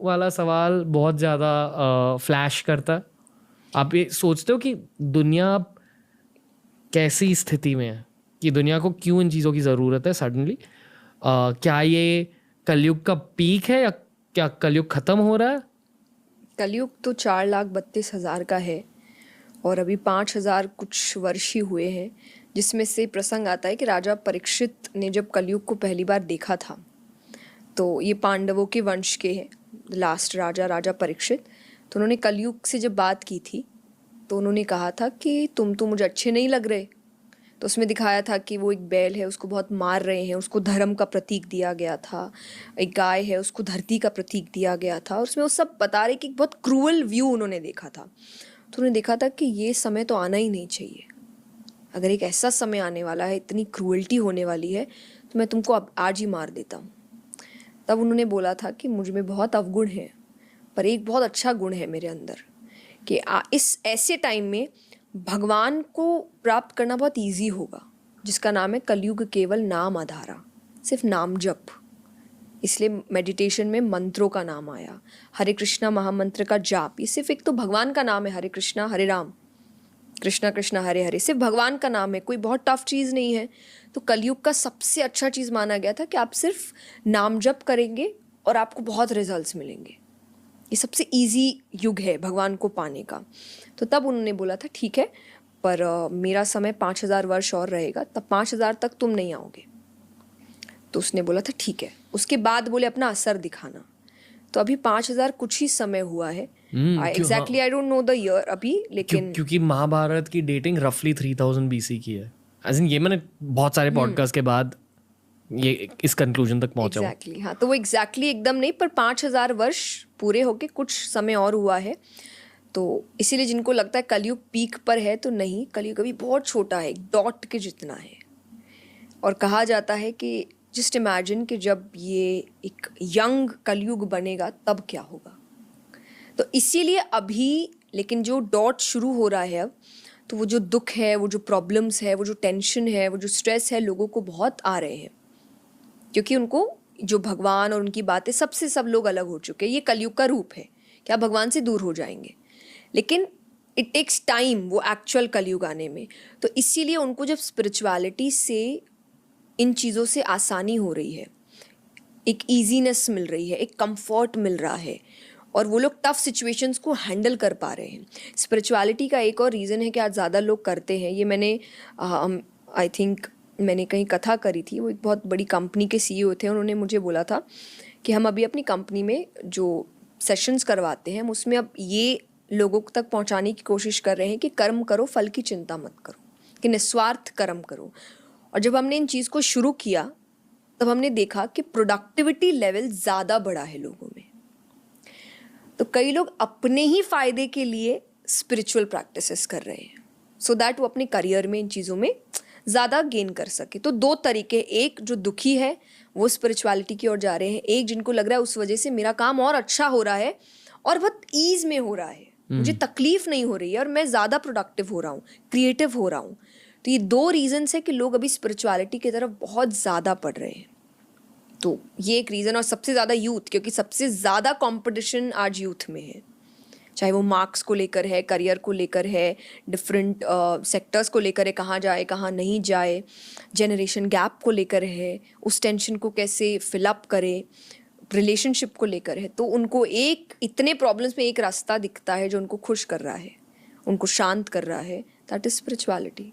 वाला सवाल बहुत ज़्यादा फ्लैश करता है। आप ये सोचते हो कि दुनिया कैसी स्थिति में है, कि दुनिया को क्यों इन चीज़ों की ज़रूरत है सडनली? क्या ये कलयुग का पीक है या क्या कलयुग ख़त्म हो रहा है? कलयुग तो 4,32,000 का है और अभी 5,000 कुछ वर्ष ही हुए हैं, जिसमें से प्रसंग आता है कि राजा परीक्षित ने जब कलयुग को पहली बार देखा था, तो ये पांडवों के वंश के हैं, लास्ट राजा परीक्षित। तो उन्होंने कलयुग से जब बात की थी तो उन्होंने कहा था कि तुम तो मुझे अच्छे नहीं लग रहे। तो उसमें दिखाया था कि वो एक बैल है, उसको बहुत मार रहे हैं, उसको धर्म का प्रतीक दिया गया था। एक गाय है, उसको धरती का प्रतीक दिया गया था। और उसमें वो सब बता रहे कि एक बहुत क्रूअल व्यू उन्होंने देखा था। तो उन्होंने देखा था कि ये समय तो आना ही नहीं चाहिए। अगर एक ऐसा समय आने वाला है, इतनी क्रूअल्टी होने वाली है, तो मैं तुमको अब आज ही मार देता हूँ। तब उन्होंने बोला था कि मुझ में बहुत अवगुण है, पर एक बहुत अच्छा गुण है मेरे अंदर, कि इस ऐसे टाइम में भगवान को प्राप्त करना बहुत इजी होगा, जिसका नाम है कलयुग केवल नाम आधारा, सिर्फ नाम जप। इसलिए मेडिटेशन में मंत्रों का नाम आया, हरे कृष्णा महामंत्र का जाप। ये सिर्फ एक तो भगवान का नाम है, हरे कृष्णा हरे राम, कृष्णा कृष्णा हरे हरे, सिर्फ भगवान का नाम है, कोई बहुत टफ चीज़ नहीं है। तो कलयुग का सबसे अच्छा चीज़ माना गया था कि आप सिर्फ नाम जप करेंगे और आपको बहुत रिजल्ट्स मिलेंगे। ये सबसे इजी युग है भगवान को पाने का। तो तब उन्होंने बोला था ठीक है, पर मेरा समय 5,000 वर्ष और रहेगा, तब 5,000 तक तुम नहीं आओगे। तो उसने बोला था ठीक है। उसके बाद बोले अपना असर दिखाना। तो अभी 5,000 कुछ ही समय हुआ है। Exactly I don't know the year अभी, लेकिन क्योंकि महाभारत की डेटिंग रफली 3000 BC की है। ये मैंने बहुत सारे पॉडकास्ट के बाद ये इस कंक्लूजन तक पहुंचा हूं। एग्जैक्टली हाँ, तो वो एग्जैक्टली एकदम नहीं, पर 5,000 वर्ष पूरे होके कुछ समय और हुआ है। तो इसीलिए जिनको लगता है कलयुग पीक पर है, तो नहीं, कलयुग अभी बहुत छोटा है, एक डॉट के जितना है। और कहा जाता है कि जस्ट इमेजिन कि जब ये एक यंग कलयुग बनेगा तब क्या होगा। तो इसीलिए अभी, लेकिन जो डॉट शुरू हो रहा है अब, तो वो जो दुख है, वो जो प्रॉब्लम्स है, वो जो टेंशन है, वो जो स्ट्रेस है, लोगों को बहुत आ रहे हैं, क्योंकि उनको जो भगवान और उनकी बातें, सबसे सब लोग अलग हो चुके हैं। ये कलयुग का रूप है, क्या भगवान से दूर हो जाएंगे, लेकिन इट टेक्स टाइम वो एक्चुअल कलयुग आने में। तो इसीलिए उनको जब स्पिरिचुअलिटी से, इन चीज़ों से आसानी हो रही है, एक ईजीनेस मिल रही है, एक कंफर्ट मिल रहा है, और वो लोग टफ सिचुएशंस को हैंडल कर पा रहे हैं। स्पिरिचुअलिटी का एक और रीज़न है कि आज ज़्यादा लोग करते हैं ये। मैंने आई थिंक मैंने कहीं कथा करी थी, वो एक बहुत बड़ी कंपनी के CEO थे, उन्होंने मुझे बोला था कि हम अभी अपनी कंपनी में जो सेशंस करवाते हैं, हम उसमें अब ये लोगों तक पहुंचाने की कोशिश कर रहे हैं कि कर्म करो, फल की चिंता मत करो, कि निस्वार्थ कर्म करो। और जब हमने इन चीज़ को शुरू किया, तब हमने देखा कि प्रोडक्टिविटी लेवल ज़्यादा बढ़ा है लोगों में। तो कई लोग अपने ही फ़ायदे के लिए स्पिरिचुअल प्रैक्टिसेस कर रहे हैं, सो दैट वो अपने करियर में इन चीज़ों में ज़्यादा गेन कर सके। तो दो तरीके, एक जो दुखी है वो स्पिरिचुअलिटी की ओर जा रहे हैं, एक जिनको लग रहा है उस वजह से मेरा काम और अच्छा हो रहा है और बहुत ईज में हो रहा है, मुझे तकलीफ नहीं हो रही है और मैं ज़्यादा प्रोडक्टिव हो रहा हूँ, क्रिएटिव हो रहा हूँ। तो ये दो रीजंस है कि लोग अभी स्पिरिचुअलिटी की तरफ बहुत ज़्यादा पढ़ रहे हैं। तो ये एक रीज़न, और सबसे ज़्यादा यूथ, क्योंकि सबसे ज़्यादा कंपटीशन आज यूथ में है, चाहे वो मार्क्स को लेकर है, करियर को लेकर है, डिफरेंट सेक्टर्स को लेकर है, कहाँ जाए कहाँ नहीं जाए, जनरेशन गैप को लेकर है, उस टेंशन को कैसे फिलअप करे, रिलेशनशिप को लेकर है। तो उनको एक, इतने प्रॉब्लम्स में एक रास्ता दिखता है जो उनको खुश कर रहा है, उनको शांत कर रहा है, दैट इज स्पिरिचुअलिटी।